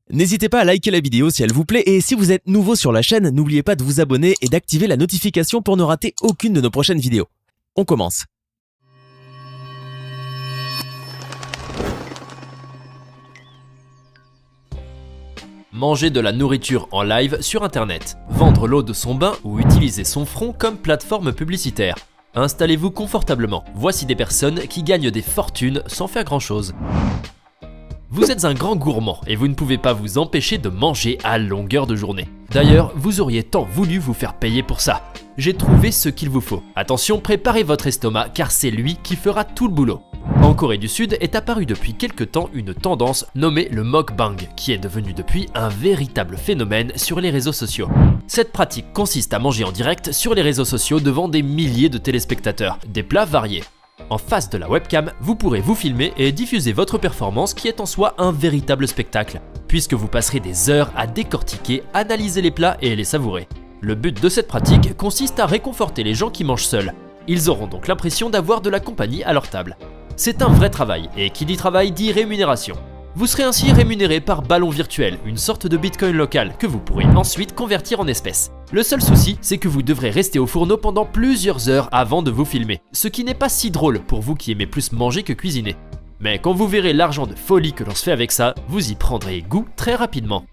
N'hésitez pas à liker la vidéo si elle vous plaît et si vous êtes nouveau sur la chaîne, n'oubliez pas de vous abonner et d'activer la notification pour ne rater aucune de nos prochaines vidéos. On commence. Manger de la nourriture en live sur internet, vendre l'eau de son bain ou utiliser son front comme plateforme publicitaire. Installez-vous confortablement, voici des personnes qui gagnent des fortunes sans faire grand chose. Vous êtes un grand gourmand et vous ne pouvez pas vous empêcher de manger à longueur de journée. D'ailleurs, vous auriez tant voulu vous faire payer pour ça. J'ai trouvé ce qu'il vous faut. Attention, préparez votre estomac car c'est lui qui fera tout le boulot. En Corée du Sud est apparue depuis quelque temps une tendance nommée le mukbang, qui est devenue depuis un véritable phénomène sur les réseaux sociaux. Cette pratique consiste à manger en direct sur les réseaux sociaux devant des milliers de téléspectateurs, des plats variés. En face de la webcam, vous pourrez vous filmer et diffuser votre performance qui est en soi un véritable spectacle, puisque vous passerez des heures à décortiquer, analyser les plats et les savourer. Le but de cette pratique consiste à réconforter les gens qui mangent seuls. Ils auront donc l'impression d'avoir de la compagnie à leur table. C'est un vrai travail, et qui dit travail dit rémunération. Vous serez ainsi rémunéré par ballon virtuel, une sorte de bitcoin local que vous pourrez ensuite convertir en espèces. Le seul souci, c'est que vous devrez rester au fourneau pendant plusieurs heures avant de vous filmer, ce qui n'est pas si drôle pour vous qui aimez plus manger que cuisiner. Mais quand vous verrez l'argent de folie que l'on se fait avec ça, vous y prendrez goût très rapidement.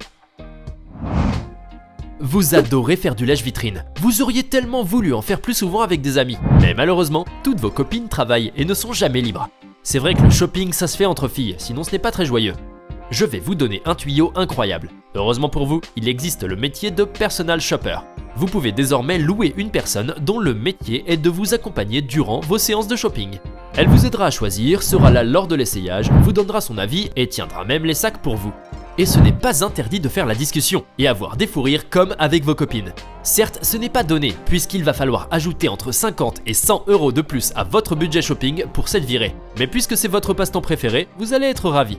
Vous adorez faire du lèche-vitrine. Vous auriez tellement voulu en faire plus souvent avec des amis. Mais malheureusement, toutes vos copines travaillent et ne sont jamais libres. C'est vrai que le shopping ça se fait entre filles, sinon ce n'est pas très joyeux. Je vais vous donner un tuyau incroyable. Heureusement pour vous, il existe le métier de personal shopper. Vous pouvez désormais louer une personne dont le métier est de vous accompagner durant vos séances de shopping. Elle vous aidera à choisir, sera là lors de l'essayage, vous donnera son avis et tiendra même les sacs pour vous. Et ce n'est pas interdit de faire la discussion et avoir des fous rires comme avec vos copines. Certes, ce n'est pas donné puisqu'il va falloir ajouter entre 50 et 100 € de plus à votre budget shopping pour cette virée. Mais puisque c'est votre passe-temps préféré, vous allez être ravis.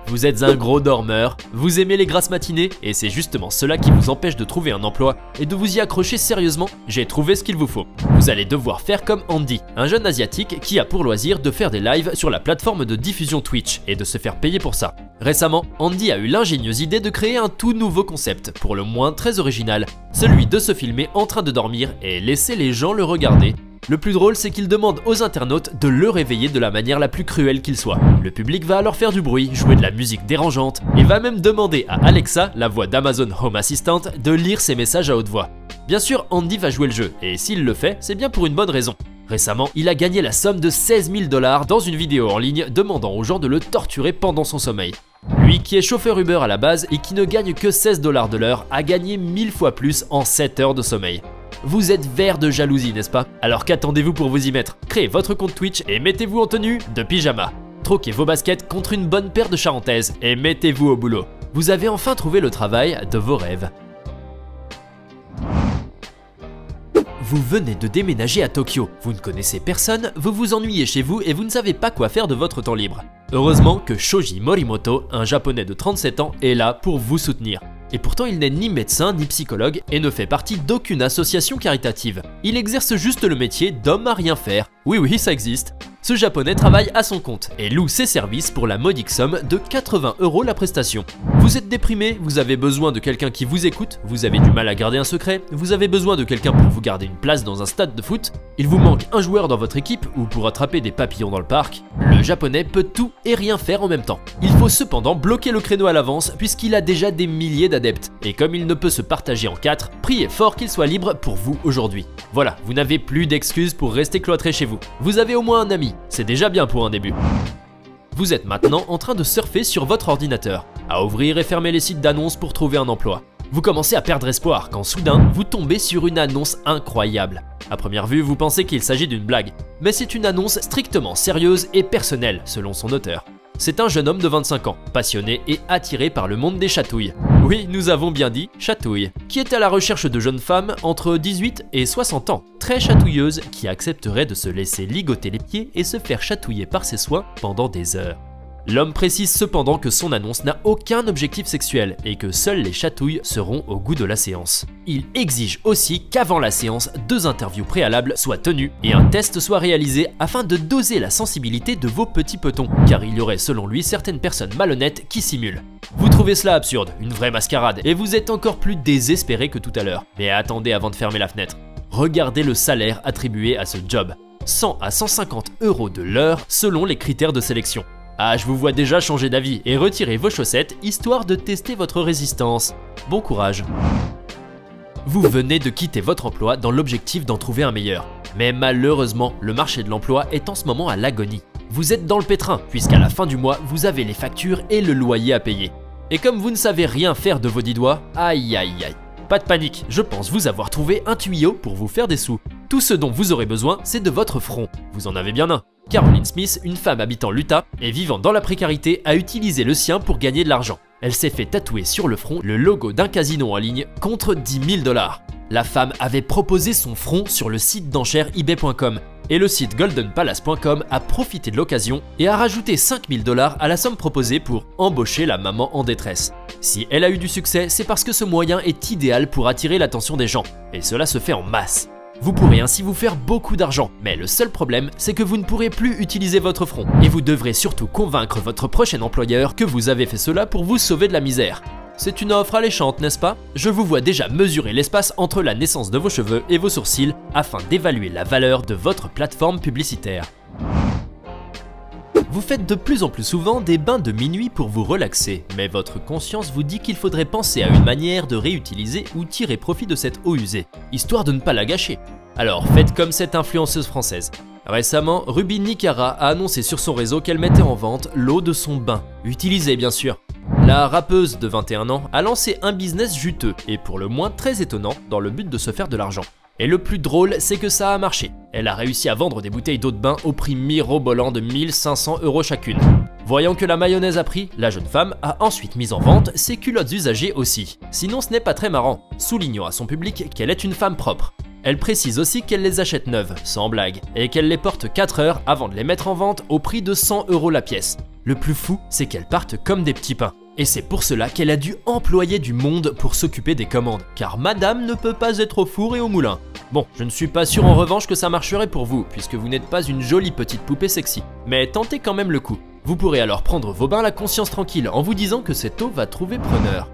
Vous êtes un gros dormeur, vous aimez les grasses matinées et c'est justement cela qui vous empêche de trouver un emploi et de vous y accrocher sérieusement. J'ai trouvé ce qu'il vous faut. Vous allez devoir faire comme Andy, un jeune asiatique qui a pour loisir de faire des lives sur la plateforme de diffusion Twitch et de se faire payer pour ça. Récemment, Andy a eu l'ingénieuse idée de créer un tout nouveau concept, pour le moins très original, celui de se filmer en train de dormir et laisser les gens le regarder. Le plus drôle, c'est qu'il demande aux internautes de le réveiller de la manière la plus cruelle qu'il soit. Le public va alors faire du bruit, jouer de la musique dérangeante, et va même demander à Alexa, la voix d'Amazon Home Assistant, de lire ses messages à haute voix. Bien sûr, Andy va jouer le jeu, et s'il le fait, c'est bien pour une bonne raison. Récemment, il a gagné la somme de 16 000 $ dans une vidéo en ligne demandant aux gens de le torturer pendant son sommeil. Lui qui est chauffeur Uber à la base et qui ne gagne que 16 $ de l'heure a gagné 1000 fois plus en 7 heures de sommeil. Vous êtes vert de jalousie, n'est-ce pas? Alors qu'attendez-vous pour vous y mettre? Créez votre compte Twitch et mettez-vous en tenue de pyjama. Troquez vos baskets contre une bonne paire de charentaises et mettez-vous au boulot. Vous avez enfin trouvé le travail de vos rêves. Vous venez de déménager à Tokyo, vous ne connaissez personne, vous vous ennuyez chez vous et vous ne savez pas quoi faire de votre temps libre. Heureusement que Shoji Morimoto, un japonais de 37 ans, est là pour vous soutenir. Et pourtant il n'est ni médecin ni psychologue et ne fait partie d'aucune association caritative. Il exerce juste le métier d'homme à rien faire. Oui, ça existe. Ce japonais travaille à son compte et loue ses services pour la modique somme de 80 € la prestation. Vous êtes déprimé, vous avez besoin de quelqu'un qui vous écoute, vous avez du mal à garder un secret, vous avez besoin de quelqu'un pour vous garder une place dans un stade de foot, il vous manque un joueur dans votre équipe ou pour attraper des papillons dans le parc, le japonais peut tout et rien faire en même temps. Il faut cependant bloquer le créneau à l'avance puisqu'il a déjà des milliers d'adeptes. Et comme il ne peut se partager en 4, priez fort qu'il soit libre pour vous aujourd'hui. Voilà, vous n'avez plus d'excuses pour rester cloîtré chez vous. Vous avez au moins un ami, c'est déjà bien pour un début. Vous êtes maintenant en train de surfer sur votre ordinateur, à ouvrir et fermer les sites d'annonces pour trouver un emploi. Vous commencez à perdre espoir quand soudain vous tombez sur une annonce incroyable. À première vue, vous pensez qu'il s'agit d'une blague, mais c'est une annonce strictement sérieuse et personnelle selon son auteur. C'est un jeune homme de 25 ans, passionné et attiré par le monde des chatouilles. Oui, nous avons bien dit chatouille, qui est à la recherche de jeunes femmes entre 18 et 60 ans, très chatouilleuses, qui accepteraient de se laisser ligoter les pieds et se faire chatouiller par ses soins pendant des heures. L'homme précise cependant que son annonce n'a aucun objectif sexuel et que seules les chatouilles seront au goût de la séance. Il exige aussi qu'avant la séance, 2 interviews préalables soient tenues et un test soit réalisé afin de doser la sensibilité de vos petits petons, car il y aurait selon lui certaines personnes malhonnêtes qui simulent. Vous trouvez cela absurde, une vraie mascarade, et vous êtes encore plus désespéré que tout à l'heure. Mais attendez avant de fermer la fenêtre. Regardez le salaire attribué à ce job. 100 à 150 € de l'heure selon les critères de sélection. Ah, je vous vois déjà changer d'avis et retirer vos chaussettes histoire de tester votre résistance. Bon courage. Vous venez de quitter votre emploi dans l'objectif d'en trouver un meilleur. Mais malheureusement, le marché de l'emploi est en ce moment à l'agonie. Vous êtes dans le pétrin, puisqu'à la fin du mois, vous avez les factures et le loyer à payer. Et comme vous ne savez rien faire de vos 10 doigts, aïe aïe aïe. Pas de panique, je pense vous avoir trouvé un tuyau pour vous faire des sous. Tout ce dont vous aurez besoin, c'est de votre front. Vous en avez bien un. Caroline Smith, une femme habitant l'Utah et vivant dans la précarité, a utilisé le sien pour gagner de l'argent. Elle s'est fait tatouer sur le front le logo d'un casino en ligne contre 10 000 $. La femme avait proposé son front sur le site d'enchères ebay.com et le site goldenpalace.com a profité de l'occasion et a rajouté 5 000 $ à la somme proposée pour embaucher la maman en détresse. Si elle a eu du succès, c'est parce que ce moyen est idéal pour attirer l'attention des gens, et cela se fait en masse. Vous pourrez ainsi vous faire beaucoup d'argent, mais le seul problème, c'est que vous ne pourrez plus utiliser votre front, et vous devrez surtout convaincre votre prochain employeur que vous avez fait cela pour vous sauver de la misère. C'est une offre alléchante, n'est-ce pas? Je vous vois déjà mesurer l'espace entre la naissance de vos cheveux et vos sourcils afin d'évaluer la valeur de votre plateforme publicitaire. Vous faites de plus en plus souvent des bains de minuit pour vous relaxer, mais votre conscience vous dit qu'il faudrait penser à une manière de réutiliser ou tirer profit de cette eau usée, histoire de ne pas la gâcher. Alors faites comme cette influenceuse française. Récemment, Ruby Nicara a annoncé sur son réseau qu'elle mettait en vente l'eau de son bain, utilisée bien sûr. La rappeuse de 21 ans a lancé un business juteux et pour le moins très étonnant dans le but de se faire de l'argent. Et le plus drôle, c'est que ça a marché. Elle a réussi à vendre des bouteilles d'eau de bain au prix mirobolant de 1 500 € chacune. Voyant que la mayonnaise a pris, la jeune femme a ensuite mis en vente ses culottes usagées aussi. Sinon ce n'est pas très marrant, soulignant à son public qu'elle est une femme propre. Elle précise aussi qu'elle les achète neuves, sans blague, et qu'elle les porte 4 heures avant de les mettre en vente au prix de 100 € la pièce. Le plus fou, c'est qu'elles partent comme des petits pains. Et c'est pour cela qu'elle a dû employer du monde pour s'occuper des commandes, car madame ne peut pas être au four et au moulin. Bon, je ne suis pas sûr en revanche que ça marcherait pour vous, puisque vous n'êtes pas une jolie petite poupée sexy. Mais tentez quand même le coup. Vous pourrez alors prendre vos bains la conscience tranquille en vous disant que cette eau va trouver preneur.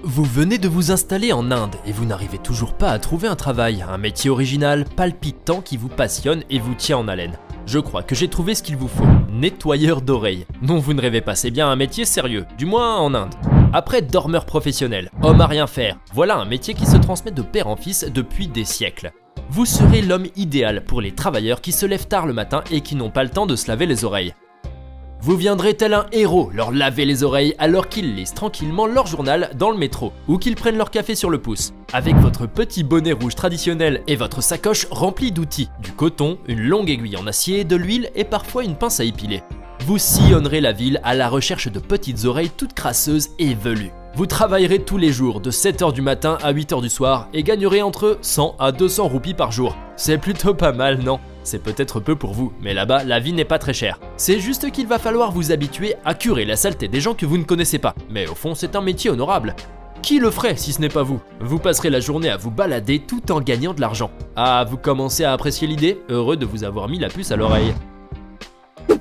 Vous venez de vous installer en Inde et vous n'arrivez toujours pas à trouver un travail, un métier original, palpitant qui vous passionne et vous tient en haleine. Je crois que j'ai trouvé ce qu'il vous faut, nettoyeur d'oreilles. Non, vous ne rêvez pas, c'est bien un métier sérieux, du moins en Inde. Après dormeur professionnel, homme à rien faire, voilà un métier qui se transmet de père en fils depuis des siècles. Vous serez l'homme idéal pour les travailleurs qui se lèvent tard le matin et qui n'ont pas le temps de se laver les oreilles. Vous viendrez tel un héros leur laver les oreilles alors qu'ils lisent tranquillement leur journal dans le métro ou qu'ils prennent leur café sur le pouce. Avec votre petit bonnet rouge traditionnel et votre sacoche remplie d'outils, du coton, une longue aiguille en acier, de l'huile et parfois une pince à épiler. Vous sillonnerez la ville à la recherche de petites oreilles toutes crasseuses et velues. Vous travaillerez tous les jours de 7 h du matin à 8 h du soir et gagnerez entre 100 à 200 roupies par jour. C'est plutôt pas mal, non? C'est peut-être peu pour vous, mais là-bas, la vie n'est pas très chère. C'est juste qu'il va falloir vous habituer à curer la saleté des gens que vous ne connaissez pas. Mais au fond, c'est un métier honorable. Qui le ferait si ce n'est pas vous? Vous passerez la journée à vous balader tout en gagnant de l'argent. Ah, vous commencez à apprécier l'idée? Heureux de vous avoir mis la puce à l'oreille.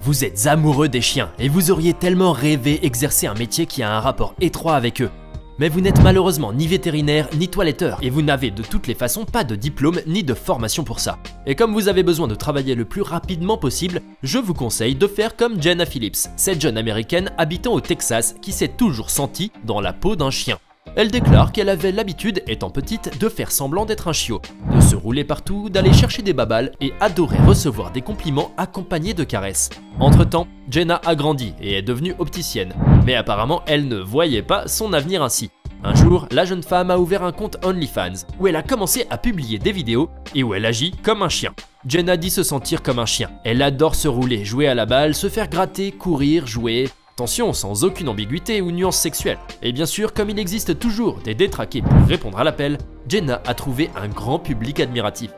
Vous êtes amoureux des chiens et vous auriez tellement rêvé exercer un métier qui a un rapport étroit avec eux. Mais vous n'êtes malheureusement ni vétérinaire ni toiletteur et vous n'avez de toutes les façons pas de diplôme ni de formation pour ça. Et comme vous avez besoin de travailler le plus rapidement possible, je vous conseille de faire comme Jenna Phillips, cette jeune américaine habitant au Texas qui s'est toujours sentie dans la peau d'un chien. Elle déclare qu'elle avait l'habitude, étant petite, de faire semblant d'être un chiot, de se rouler partout, d'aller chercher des babales et adorait recevoir des compliments accompagnés de caresses. Entre-temps, Jenna a grandi et est devenue opticienne, mais apparemment elle ne voyait pas son avenir ainsi. Un jour, la jeune femme a ouvert un compte OnlyFans, où elle a commencé à publier des vidéos et où elle agit comme un chien. Jenna dit se sentir comme un chien. Elle adore se rouler, jouer à la balle, se faire gratter, courir, jouer... Attention, sans aucune ambiguïté ou nuance sexuelle. Et bien sûr, comme il existe toujours des détraqués pour répondre à l'appel, Jenna a trouvé un grand public admiratif.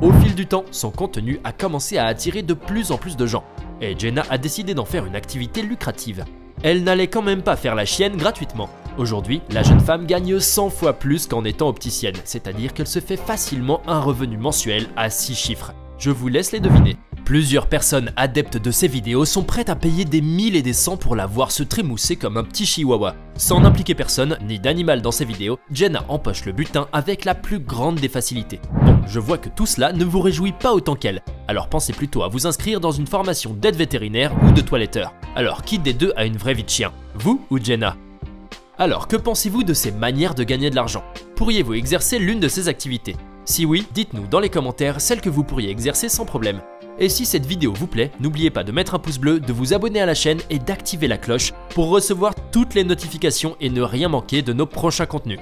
Au fil du temps, son contenu a commencé à attirer de plus en plus de gens. et Jenna a décidé d'en faire une activité lucrative. Elle n'allait quand même pas faire la chienne gratuitement. Aujourd'hui, la jeune femme gagne 100 fois plus qu'en étant opticienne, c'est-à-dire qu'elle se fait facilement un revenu mensuel à 6 chiffres. Je vous laisse les deviner. Plusieurs personnes adeptes de ces vidéos sont prêtes à payer des 1000 et des 100 pour la voir se trémousser comme un petit chihuahua. Sans n'impliquer personne, ni d'animal dans ces vidéos, Jenna empoche le butin avec la plus grande des facilités. Bon, je vois que tout cela ne vous réjouit pas autant qu'elle, alors pensez plutôt à vous inscrire dans une formation d'aide vétérinaire ou de toiletteur. Alors qui des deux a une vraie vie de chien, vous ou Jenna? Alors que pensez-vous de ces manières de gagner de l'argent? Pourriez-vous exercer l'une de ces activités? Si oui, dites-nous dans les commentaires celle que vous pourriez exercer sans problème. Et si cette vidéo vous plaît, n'oubliez pas de mettre un pouce bleu, de vous abonner à la chaîne et d'activer la cloche pour recevoir toutes les notifications et ne rien manquer de nos prochains contenus.